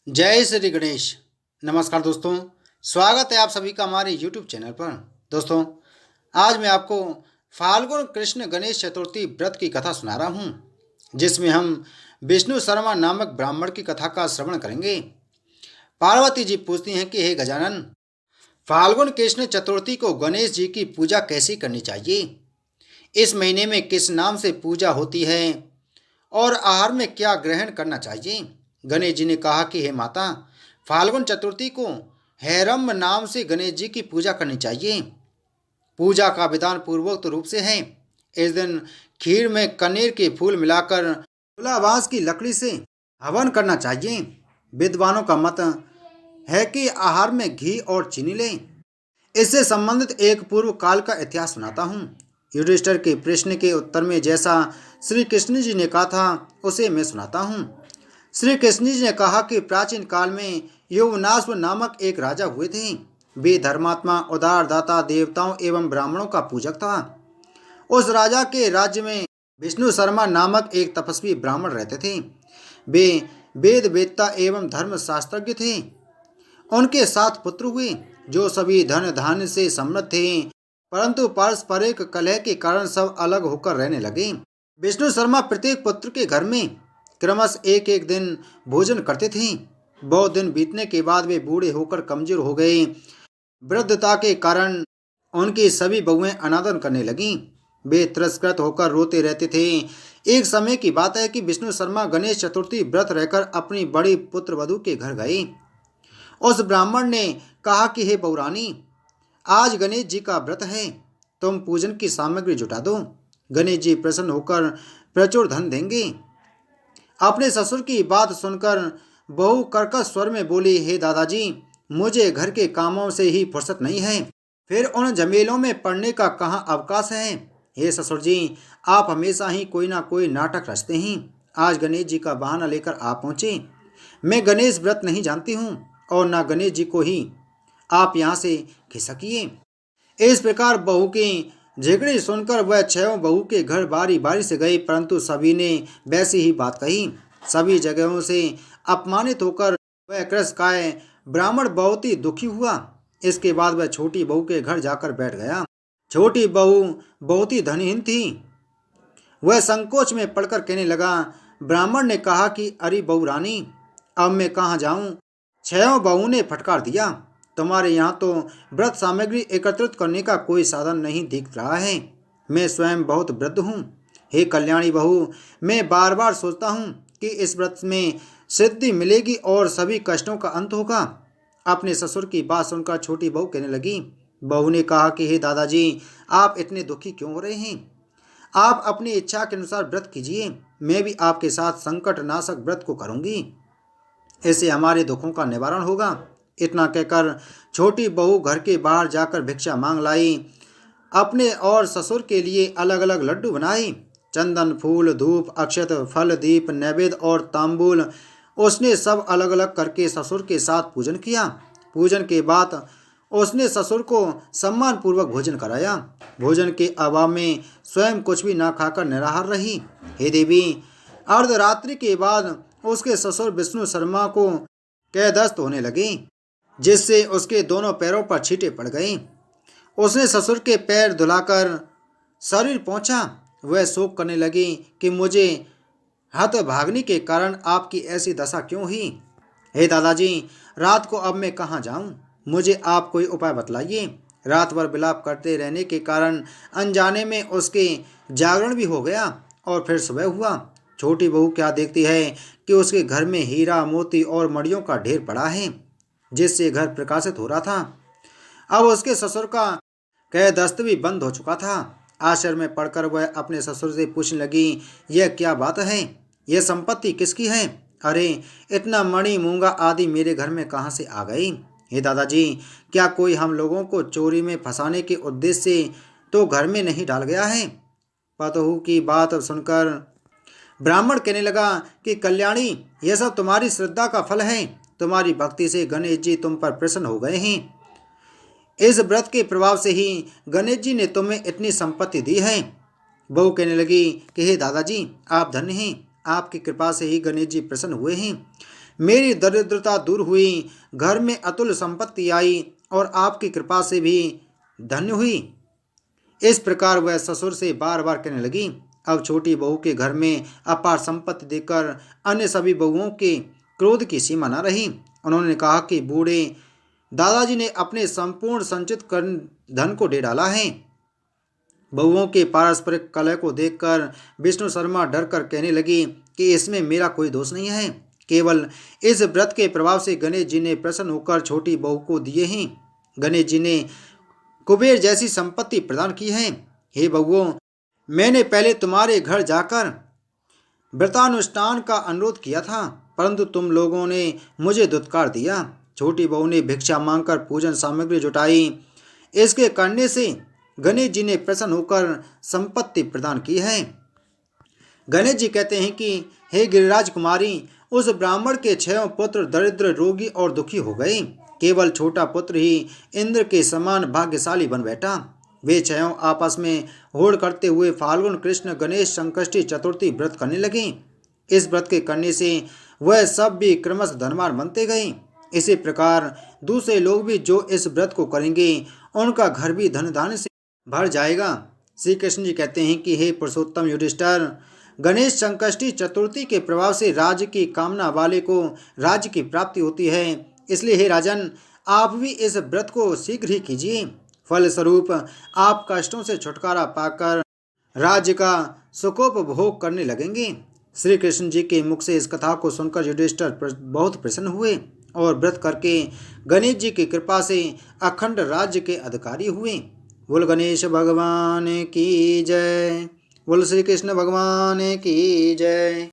जय श्री गणेश। नमस्कार दोस्तों, स्वागत है आप सभी का हमारे YouTube चैनल पर। दोस्तों, आज मैं आपको फाल्गुन कृष्ण गणेश चतुर्थी व्रत की कथा सुना रहा हूँ, जिसमें हम विष्णु शर्मा नामक ब्राह्मण की कथा का श्रवण करेंगे। पार्वती जी पूछती हैं कि हे गजानन, फाल्गुन कृष्ण चतुर्थी को गणेश जी की पूजा कैसे करनी चाहिए? इस महीने में किस नाम से पूजा होती है और आहार में क्या ग्रहण करना चाहिए? गणेश जी ने कहा कि हे माता, फाल्गुन चतुर्थी को हैरम नाम से गणेश जी की पूजा करनी चाहिए। पूजा का विधान पूर्वोक्त रूप से है। इस दिन खीर में कनेर के फूल मिलाकर तुलावास की लकड़ी से हवन करना चाहिए। विद्वानों का मत है कि आहार में घी और चीनी लें। इससे संबंधित एक पूर्व काल का इतिहास सुनाता हूँ। युधिष्ठिर के प्रश्न के उत्तर में जैसा श्री कृष्ण जी ने कहा था, उसे मैं सुनाता हूँ। श्री कृष्ण जी ने कहा कि प्राचीन काल में यौवनाश्व नामक एक राजा हुए थे। वे धर्मात्मा, उदार दाता, देवताओं एवं ब्राह्मणों का पूजक था। उस राजा के राज्य में विष्णु शर्मा नामक एक तपस्वी ब्राह्मण रहते थे। वे वेद वेदता एवं धर्म शास्त्रज्ञ थे। उनके 7 पुत्र हुए, जो सभी धन धान्य से समृद्ध थे, परंतु पारस्परिक कलह के कारण सब अलग होकर रहने लगे। विष्णु शर्मा प्रत्येक पुत्र के घर में क्रमश एक एक दिन भोजन करते थे। बहुत दिन बीतने के बाद वे बूढ़े होकर कमजोर हो गए। वृद्धता के कारण उनकी सभी बहुएं अनादर करने लगीं। वे तिरस्कृत होकर रोते रहते थे। एक समय की बात है कि विष्णु शर्मा गणेश चतुर्थी व्रत रहकर अपनी बड़ी पुत्र वधू के घर गए। उस ब्राह्मण ने कहा कि हे बहुरानी, आज गणेश जी का व्रत है, तुम पूजन की सामग्री जुटा दो। गणेश जी प्रसन्न होकर प्रचुर धन देंगे। अपने ससुर की बात सुनकर बहू कर्कश स्वर में बोली, हे दादाजी, मुझे घर के कामों से ही फुर्सत नहीं है, फिर उन झमेलों में पड़ने का कहाँ अवकाश है। हे ससुर जी, आप हमेशा ही कोई ना कोई नाटक रचते हैं। आज गणेश जी का बहाना लेकर आप पहुँचे। मैं गणेश व्रत नहीं जानती हूँ और ना गणेश जी को ही आप यहाँ से खिसकिए। इस प्रकार बहू की झगड़ी सुनकर वह 6 बहू के घर बारी बारी से गए, परंतु सभी ने वैसी ही बात कही। सभी जगहों से अपमानित होकर वह कृषकाय ब्राह्मण बहुत ही दुखी हुआ। इसके बाद वह छोटी बहू के घर जाकर बैठ गया। छोटी बहू बहुत ही धनहीन थी। वह संकोच में पड़कर कहने लगा। ब्राह्मण ने कहा कि अरे बहू रानी, अब मैं कहाँ जाऊँ? 6 बहू ने फटकार दिया, तुम्हारे यहाँ तो व्रत सामग्री एकत्रित करने का कोई साधन नहीं दिख रहा है। मैं स्वयं बहुत वृद्ध हूँ। हे कल्याणी बहू, मैं बार बार सोचता हूँ कि इस व्रत में सिद्धि मिलेगी और सभी कष्टों का अंत होगा। अपने ससुर की बात सुनकर छोटी बहू कहने लगी। बहू ने कहा कि हे दादाजी, आप इतने दुखी क्यों हो रहे हैं? आप अपनी इच्छा के अनुसार व्रत कीजिए। मैं भी आपके साथ संकट नाशक व्रत को करूंगी। इससे हमारे दुखों का निवारण होगा। इतना कहकर छोटी बहू घर के बाहर जाकर भिक्षा मांग लाई। अपने और ससुर के लिए अलग अलग लड्डू बनाए। चंदन, फूल, धूप, अक्षत, फल, दीप, नैवेद्य और तांबूल उसने सब अलग अलग करके ससुर के साथ पूजन किया। पूजन के बाद उसने ससुर को सम्मान पूर्वक भोजन कराया। भोजन के अभाव में स्वयं कुछ भी ना खाकर निराहार रही। हे देवी, अर्धरात्रि के बाद उसके ससुर विष्णु शर्मा को कैदस्त होने लगे, जिससे उसके दोनों पैरों पर छींटे पड़ गई। उसने ससुर के पैर धुलाकर शरीर पहुंचा। वह शोक करने लगी कि मुझे हतभाग्नि के कारण आपकी ऐसी दशा क्यों हुई। हे दादाजी, रात को अब मैं कहाँ जाऊं? मुझे आप कोई उपाय बतलाइए। रात भर विलाप करते रहने के कारण अनजाने में उसके जागरण भी हो गया और फिर सुबह हुआ। छोटी बहू क्या देखती है कि उसके घर में हीरा, मोती और मड़ियों का ढेर पड़ा है, जिससे घर प्रकाशित हो रहा था। अब उसके ससुर का कैदस्त भी बंद हो चुका था। आश्चर्य में पड़कर वह अपने ससुर से पूछने लगी, यह क्या बात है? यह संपत्ति किसकी है? अरे, इतना मणि, मूंगा आदि मेरे घर में कहाँ से आ गई? हे दादाजी, क्या कोई हम लोगों को चोरी में फंसाने के उद्देश्य से तो घर में नहीं डाल गया है? पतोहू की बात सुनकर ब्राह्मण कहने लगा कि कल्याणी, यह सब तुम्हारी श्रद्धा का फल है। तुम्हारी भक्ति से गणेश जी तुम पर प्रसन्न हो गए हैं। इस व्रत के प्रभाव से ही गणेश जी ने तुम्हें इतनी संपत्ति दी है। बहू कहने लगी कि हे दादाजी, आप धन्य हैं। आपकी कृपा से ही गणेश जी प्रसन्न हुए हैं। मेरी दरिद्रता दूर हुई, घर में अतुल संपत्ति आई और आपकी कृपा से भी धन्य हुई। इस प्रकार वह ससुर से बार बार कहने लगी। अब छोटी बहू के घर में अपार संपत्ति देखकर अन्य सभी बहुओं के क्रोध की सीमा न रही। उन्होंने कहा कि बूढ़े दादाजी ने अपने संपूर्ण संचित कर धन को दे डाला है। बहुओं के पारस्परिक कलह को देखकर विष्णु शर्मा डर कर कहने लगी कि इसमें मेरा कोई दोष नहीं है, केवल इस व्रत के प्रभाव से गणेश जी ने प्रसन्न होकर छोटी बहू को दिए हैं। गणेश जी ने कुबेर जैसी संपत्ति प्रदान की है। हे बहुओं, मैंने पहले तुम्हारे घर जाकर व्रतानुष्ठान का अनुरोध किया था, परंतु तुम लोगों ने मुझे दुत्कार दिया। छोटी बहू ने भिक्षा मांगकर पूजन सामग्री जुटाई। इसके करने से गणेश जी ने प्रसन्न होकर संपत्ति प्रदान की है। गणेश जी कहते हैं कि हे गिरिराज कुमारी, उस ब्राह्मण के 6 पुत्र दरिद्र, रोगी और दुखी हो गए। केवल छोटा पुत्र ही इंद्र के समान भाग्यशाली बन बैठा। वे 6 आपस में होड़ करते हुए फाल्गुन कृष्ण गणेश संकष्टी चतुर्थी व्रत करने लगे। इस व्रत के करने से वह सब भी क्रमश धनवान बनते गए। इसी प्रकार दूसरे लोग भी जो इस व्रत को करेंगे, उनका घर भी धन धान्य से भर जाएगा। श्री कृष्ण जी कहते हैं कि हे पुरुषोत्तम युधिष्ठिर, गणेश संकष्टी चतुर्थी के प्रभाव से राज्य की कामना वाले को राज्य की प्राप्ति होती है। इसलिए हे राजन, आप भी इस व्रत को शीघ्र ही कीजिए। फलस्वरूप आप कष्टों से छुटकारा पाकर राज्य का सुखोपभोग करने लगेंगे। श्री कृष्ण जी के मुख से इस कथा को सुनकर युधिष्ठिर बहुत प्रसन्न हुए और व्रत करके गणेश जी की कृपा से अखंड राज्य के अधिकारी हुए। बोल गणेश भगवान की जय। बोल श्री कृष्ण भगवान की जय।